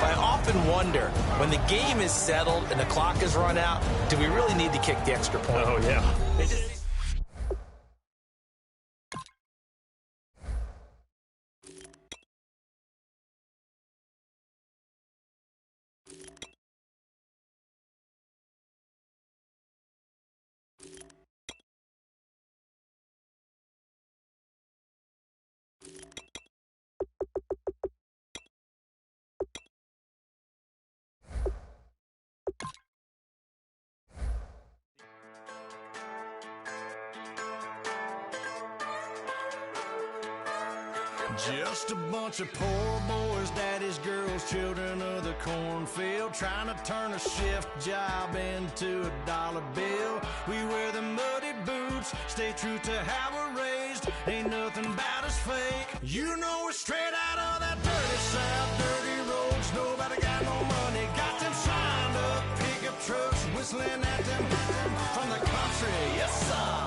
But I often wonder, when the game is settled and the clock is run out, do we really need to kick the extra point? Oh, yeah. Just a bunch of poor boys, daddies, girls, children of the cornfield, trying to turn a shift job into a dollar bill. We wear the muddy boots, stay true to how we're raised. Ain't nothing about us fake. You know we're straight out of that dirty south, dirty roads. Nobody got no money, got them signed up pickup trucks, whistling at them from the country. Yes, sir.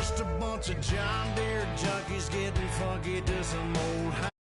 just a bunch of John Deere junkies getting funky to some old